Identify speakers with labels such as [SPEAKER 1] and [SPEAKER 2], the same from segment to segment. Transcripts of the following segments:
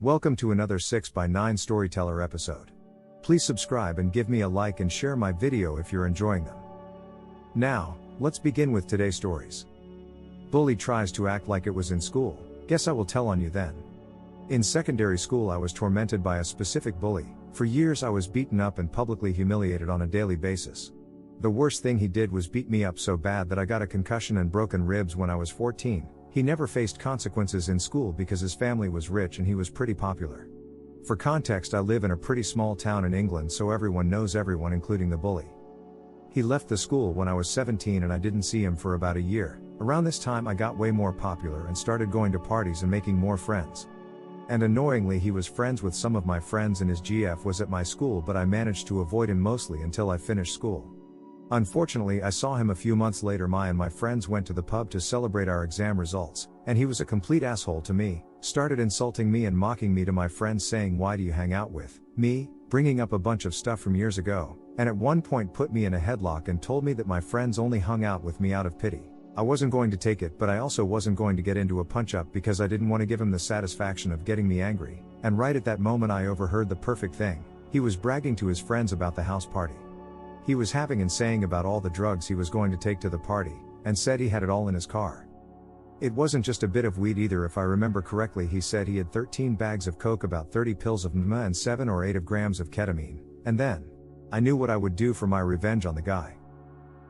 [SPEAKER 1] Welcome to another 6x9 Storyteller episode. Please subscribe and give me a like and share my video if you're enjoying them. Now, let's begin with today's stories. Bully tries to act like it was in school. Guess I will tell on you then. In secondary school I was tormented by a specific bully. For years I was beaten up and publicly humiliated on a daily basis. The worst thing he did was beat me up so bad that I got a concussion and broken ribs when I was 14. He never faced consequences in school because his family was rich and he was pretty popular. For context, I live in a pretty small town in England, so everyone knows everyone, including the bully. He left the school when I was 17 and I didn't see him for about a year. Around this time I got way more popular and started going to parties and making more friends. And annoyingly, he was friends with some of my friends and his GF was at my school, but I managed to avoid him mostly until I finished school. Unfortunately, I saw him a few months later. My friends went to the pub to celebrate our exam results, and he was a complete asshole to me, started insulting me and mocking me to my friends, saying, "Why do you hang out with me?" bringing up a bunch of stuff from years ago, and at one point put me in a headlock and told me that my friends only hung out with me out of pity. I wasn't going to take it, but I also wasn't going to get into a punch-up because I didn't want to give him the satisfaction of getting me angry, and right at that moment I overheard the perfect thing. He was bragging to his friends about the house party he was having and saying about all the drugs he was going to take to the party, and said he had it all in his car. It wasn't just a bit of weed either. If I remember correctly, he said he had 13 bags of coke, about 30 pills of mdma and 7 or 8 grams of ketamine, and then I knew what I would do for my revenge on the guy.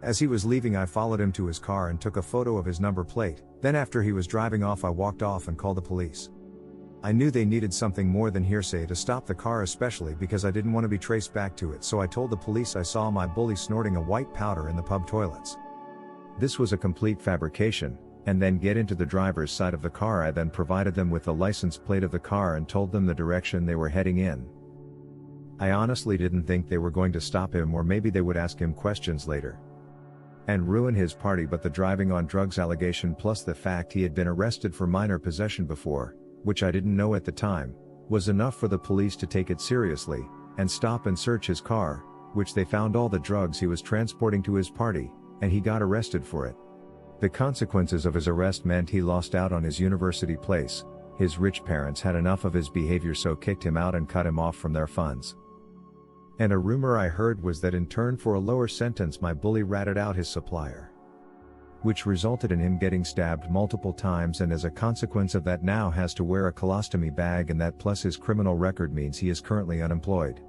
[SPEAKER 1] As he was leaving I followed him to his car and took a photo of his number plate. Then after he was driving off I walked off and called the police. I knew they needed something more than hearsay to stop the car, especially because I didn't want to be traced back to it, so I told the police I saw my bully snorting a white powder in the pub toilets. This was a complete fabrication, and then get into the driver's side of the car. I then provided them with the license plate of the car and told them the direction they were heading in. I honestly didn't think they were going to stop him, or maybe they would ask him questions later and ruin his party, but the driving on drugs allegation plus the fact he had been arrested for minor possession before, which I didn't know at the time, was enough for the police to take it seriously, and stop and search his car, which they found all the drugs he was transporting to his party, and he got arrested for it. The consequences of his arrest meant he lost out on his university place. His rich parents had enough of his behavior, so kicked him out and cut him off from their funds. And a rumor I heard was that in turn for a lower sentence my bully ratted out his supplier, which resulted in him getting stabbed multiple times, and as a consequence of that now has to wear a colostomy bag, and that plus his criminal record means he is currently unemployed.